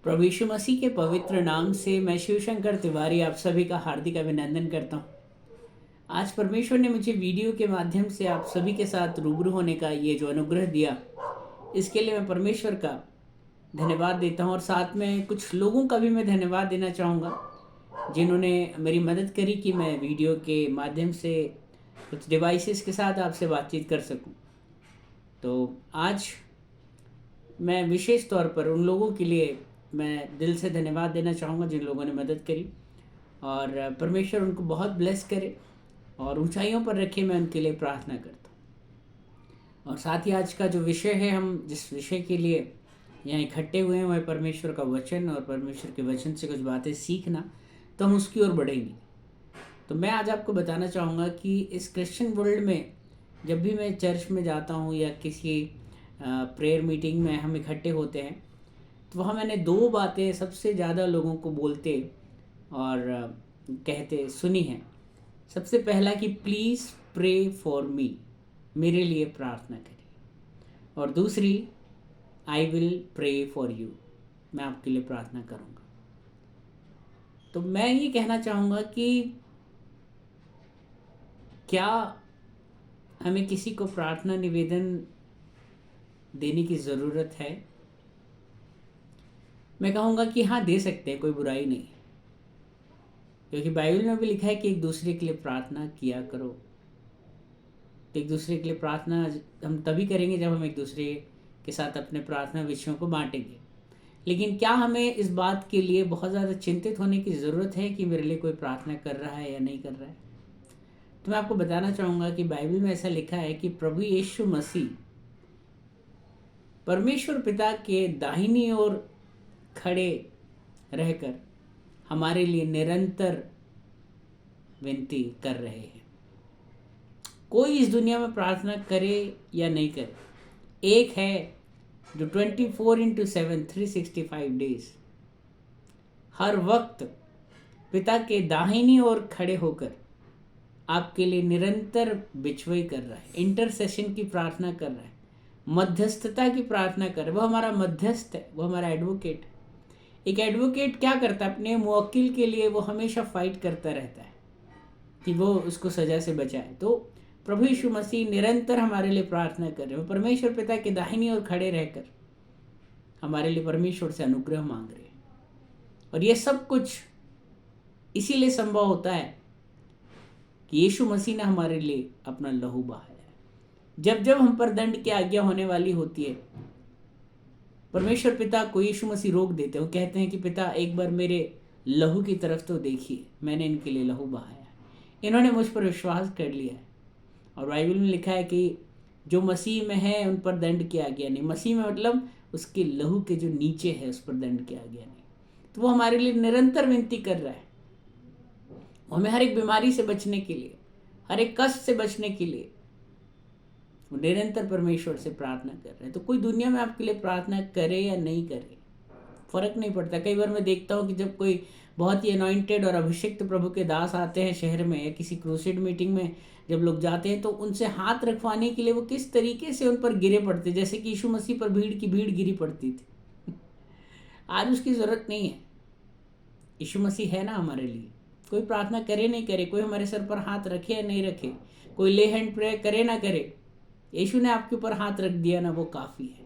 प्रभु यीशु मसीह के पवित्र नाम से मैं शिवशंकर तिवारी आप सभी का हार्दिक अभिनंदन करता हूँ। आज परमेश्वर ने मुझे वीडियो के माध्यम से आप सभी के साथ रूबरू होने का ये जो अनुग्रह दिया, इसके लिए मैं परमेश्वर का धन्यवाद देता हूँ। और साथ में कुछ लोगों का भी मैं धन्यवाद देना चाहूँगा जिन्होंने मेरी मदद करी कि मैं वीडियो के माध्यम से कुछ डिवाइसेस के साथ आपसे बातचीत कर सकूँ। तो आज मैं विशेष तौर पर उन लोगों के लिए मैं दिल से धन्यवाद देना चाहूँगा जिन लोगों ने मदद करी, और परमेश्वर उनको बहुत ब्लेस करे और ऊंचाइयों पर रखे। मैं उनके लिए प्रार्थना करता हूँ। और साथ ही आज का जो विषय है, हम जिस विषय के लिए यहाँ इकट्ठे हुए हैं वह परमेश्वर का वचन, और परमेश्वर के वचन से कुछ बातें सीखना, तो हम उसकी ओर बढ़ेंगे। तो मैं आज आपको बताना चाहूँगा कि इस क्रिश्चियन वर्ल्ड में जब भी मैं चर्च में जाता हूँ या किसी प्रेयर मीटिंग में हम इकट्ठे होते हैं, तो वहाँ मैंने दो बातें सबसे ज़्यादा लोगों को बोलते और कहते सुनी हैं। सबसे पहला कि प्लीज़ प्रे फॉर मी, मेरे लिए प्रार्थना करिए। और दूसरी, I will pray for you, मैं आपके लिए प्रार्थना करूँगा। तो मैं ये कहना चाहूँगा कि क्या हमें किसी को प्रार्थना निवेदन देने की ज़रूरत है? मैं कहूँगा कि हाँ, दे सकते हैं, कोई बुराई नहीं, क्योंकि बाइबल में भी लिखा है कि एक दूसरे के लिए प्रार्थना किया करो। तो एक दूसरे के लिए प्रार्थना हम तभी करेंगे जब हम एक दूसरे के साथ अपने प्रार्थना विषयों को बांटेंगे। लेकिन क्या हमें इस बात के लिए बहुत ज़्यादा चिंतित होने की ज़रूरत है कि मेरे लिए कोई प्रार्थना कर रहा है या नहीं कर रहा है? तो मैं आपको बताना चाहूँगा कि बाइबल में ऐसा लिखा है कि प्रभु यीशु मसीह परमेश्वर पिता के दाहिनी ओर खड़े रहकर हमारे लिए निरंतर विनती कर रहे हैं। कोई इस दुनिया में प्रार्थना करे या नहीं करे, एक है जो 24/7 365 डेज हर वक्त पिता के दाहिनी ओर खड़े होकर आपके लिए निरंतर बिचवई कर रहा है, इंटरसेशन की प्रार्थना कर रहा है, मध्यस्थता की प्रार्थना कर रहा है। वो हमारा मध्यस्थ है, वो हमारा एडवोकेट है। एक एडवोकेट क्या करता है? अपने मुवक्किल के लिए वो हमेशा फाइट करता रहता है कि वो उसको सज़ा से बचाए। तो प्रभु यीशु मसीह निरंतर हमारे लिए प्रार्थना कर रहे हैं। वो परमेश्वर पिता के दाहिनी ओर खड़े रहकर हमारे लिए परमेश्वर से अनुग्रह मांग रहे हैं। और ये सब कुछ इसीलिए संभव होता है कि यीशु मसीह ने हमारे लिए अपना लहू बहाया है। जब जब हम पर दंड की आज्ञा होने वाली होती है, परमेश्वर पिता को यीशु मसीह रोक देते हैं। वो कहते हैं कि पिता, एक बार मेरे लहू की तरफ तो देखिए, मैंने इनके लिए लहू बहाया है, इन्होंने मुझ पर विश्वास कर लिया है। और बाइबल में लिखा है कि जो मसीह में है उन पर दंड की आज्ञा नहीं। मसीह में मतलब उसके लहू के जो नीचे है उस पर दंड की आज्ञा नहीं। तो वो हमारे लिए निरंतर विनती कर रहा है। हमें हर एक बीमारी से बचने के लिए, हर एक कष्ट से बचने के लिए वो निरंतर परमेश्वर से प्रार्थना कर रहे हैं। तो कोई दुनिया में आपके लिए प्रार्थना करे या नहीं करे, फर्क नहीं पड़ता। कई बार मैं देखता हूँ कि जब कोई बहुत ही अनॉइंटेड और अभिषिक्त प्रभु के दास आते हैं शहर में या किसी क्रूसेड मीटिंग में जब लोग जाते हैं, तो उनसे हाथ रखवाने के लिए वो किस तरीके से उन पर गिरे पड़ते, जैसे कि यीशु मसीह पर भीड़ की भीड़ गिरी पड़ती थी। आज उसकी ज़रूरत नहीं है। यीशु मसीह है ना हमारे लिए। कोई प्रार्थना करे नहीं करे, कोई हमारे सर पर हाथ रखे या नहीं रखे, कोई ले हैंड प्रे करे ना करे, यीशु ने आपके ऊपर हाथ रख दिया ना, वो काफ़ी है।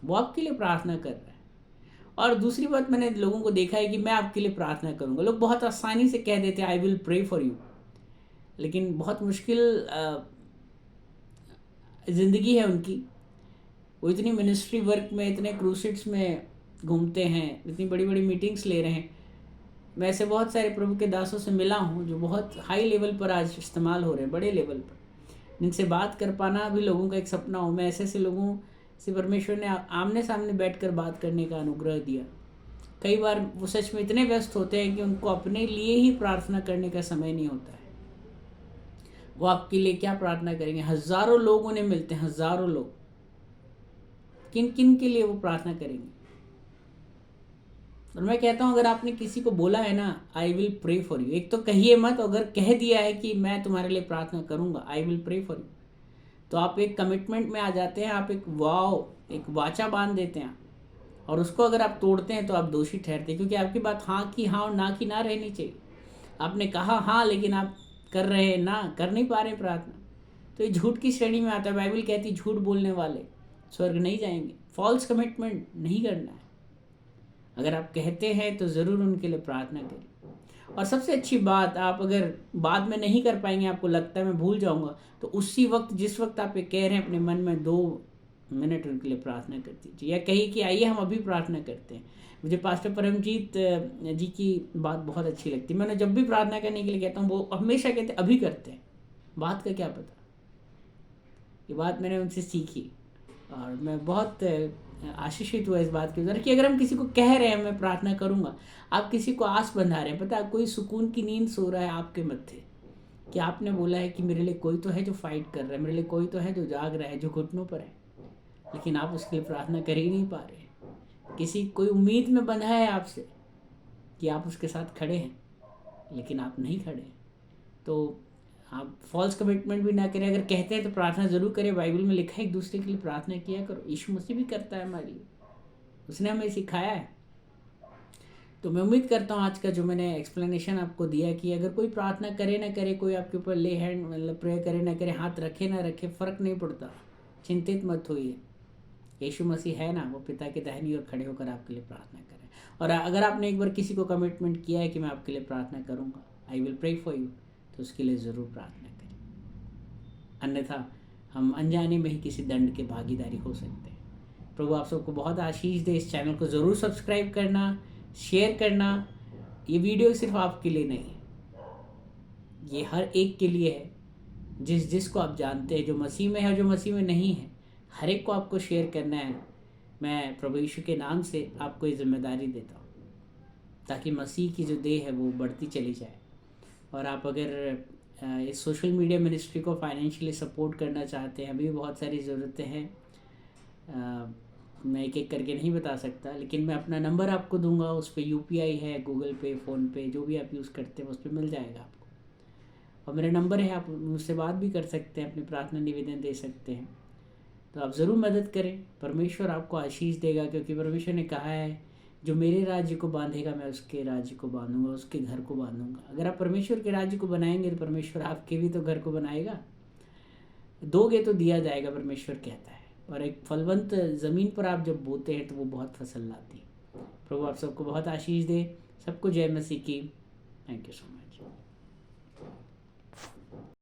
वो आपके लिए प्रार्थना कर रहा है। और दूसरी बात, मैंने लोगों को देखा है कि मैं आपके लिए प्रार्थना करूंगा। लोग बहुत आसानी से कह देते हैं I will pray for you, लेकिन बहुत मुश्किल ज़िंदगी है उनकी। वो इतनी मिनिस्ट्री वर्क में, इतने क्रूसेड्स में घूमते हैं, इतनी बड़ी बड़ी मीटिंग्स ले रहे हैं। मैं ऐसे बहुत सारे प्रभु के दासों से मिला हूँ जो बहुत हाई लेवल पर आज इस्तेमाल हो रहे हैं, बड़े लेवल पर, जिनसे बात कर पाना भी लोगों का एक सपना हो। मैं ऐसे लोगों से परमेश्वर ने आमने सामने बैठकर बात करने का अनुग्रह दिया। कई बार वो सच में इतने व्यस्त होते हैं कि उनको अपने लिए ही प्रार्थना करने का समय नहीं होता है। वो आपके लिए क्या प्रार्थना करेंगे? हज़ारों लोग उन्हें मिलते हैं, हज़ारों लोग। किन किन के लिए वो प्रार्थना करेंगे? और मैं कहता हूँ, अगर आपने किसी को बोला है ना I will pray for you, एक तो कहिए मत। अगर कह दिया है कि मैं तुम्हारे लिए प्रार्थना करूँगा, I will pray for you, तो आप एक कमिटमेंट में आ जाते हैं। आप एक वाचा बांध देते हैं और उसको अगर आप तोड़ते हैं तो आप दोषी ठहरते हैं, क्योंकि आपकी बात हाँ की हाँ और ना की ना रहनी चाहिए। आपने कहा हाँ लेकिन आप कर रहे हैं ना, कर नहीं पा रहे प्रार्थना, तो ये झूठ की श्रेणी में आता है। बाइबल कहती है झूठ बोलने वाले स्वर्ग नहीं जाएंगे। फॉल्स कमिटमेंट नहीं करना है। अगर आप कहते हैं तो ज़रूर उनके लिए प्रार्थना करें। और सबसे अच्छी बात, आप अगर बाद में नहीं कर पाएंगे, आपको लगता है मैं भूल जाऊंगा, तो उसी वक्त जिस वक्त आप ये कह रहे हैं अपने मन में 2 मिनट उनके लिए प्रार्थना कर दीजिए, या कहिए कि आइए हम अभी प्रार्थना करते हैं। मुझे पास्टर परमजीत जी की बात बहुत अच्छी लगती है। मैं उन्हें जब भी प्रार्थना करने के लिए कहता हूँ वो हमेशा कहते हैं अभी करते हैं। बात का क्या पता, ये बात मैंने उनसे सीखी और मैं बहुत आशीषित हुआ इस बात के द्वारा कि अगर हम किसी को कह रहे हैं मैं प्रार्थना करूंगा, आप किसी को आस बंधा रहे हैं। पता है कोई सुकून की नींद सो रहा है आपके मत्थे कि आपने बोला है कि मेरे लिए कोई तो है जो फाइट कर रहा है, मेरे लिए कोई तो है जो जाग रहा है, जो घुटनों पर है, लेकिन आप उसके लिए प्रार्थना कर ही नहीं पा रहे। किसी कोई उम्मीद में बंधा है आपसे कि आप उसके साथ खड़े हैं, लेकिन आप नहीं खड़े। तो आप फॉल्स कमिटमेंट भी ना करें। अगर कहते हैं तो प्रार्थना जरूर करें। बाइबल में लिखा है एक दूसरे के लिए प्रार्थना किया करो। यीशु मसीह भी करता है हमारे लिए, उसने हमें सिखाया है। तो मैं उम्मीद करता हूँ आज का जो मैंने एक्सप्लेनेशन आपको दिया कि अगर कोई प्रार्थना करे ना करे, कोई आपके ऊपर ले हैंड मतलब प्रे करे ना करे, हाथ रखे ना रखे, फ़र्क नहीं पड़ता, चिंतित मत होइए। यीशु मसीह है ना, वो पिता के दाहिनी ओर खड़े होकर आपके लिए प्रार्थना करें। और अगर आपने एक बार किसी को कमिटमेंट किया है कि मैं आपके लिए प्रार्थना करूँगा, I will pray for you, तो उसके लिए ज़रूर प्रार्थना करें। अन्यथा हम अनजाने में ही किसी दंड के भागीदारी हो सकते हैं। प्रभु आप सबको बहुत आशीष दे। इस चैनल को ज़रूर सब्सक्राइब करना, शेयर करना। ये वीडियो सिर्फ आपके लिए नहीं है, ये हर एक के लिए है जिसको आप जानते हैं, जो मसीह में है और जो मसीह में नहीं है, हर एक को आपको शेयर करना है। मैं प्रभु यीशु के नाम से आपको ये जिम्मेदारी देता हूँ, ताकि मसीह की जो देह है वो बढ़ती चली जाए। और आप अगर इस सोशल मीडिया मिनिस्ट्री को फाइनेंशियली सपोर्ट करना चाहते हैं, अभी भी बहुत सारी ज़रूरतें हैं, मैं एक एक करके नहीं बता सकता, लेकिन मैं अपना नंबर आपको दूंगा। उस पर UPI है, गूगल पे, फ़ोनपे, जो भी आप यूज़ करते हैं उस पर मिल जाएगा आपको। और मेरा नंबर है, आप मुझसे बात भी कर सकते हैं, अपनी प्रार्थना निवेदन दे सकते हैं। तो आप ज़रूर मदद करें, परमेश्वर आपको आशीष देगा, क्योंकि परमेश्वर ने कहा है जो मेरे राज्य को बांधेगा मैं उसके राज्य को बांधूंगा, उसके घर को बांधूंगा। अगर आप परमेश्वर के राज्य को बनाएंगे तो परमेश्वर आपके भी तो घर को बनाएगा। दोगे तो दिया जाएगा, परमेश्वर कहता है। और एक फलवंत ज़मीन पर आप जब बोते हैं तो वो बहुत फसल लाती है। प्रभु आप सबको बहुत आशीष दे। सबको जय मसीह की। Thank you so much.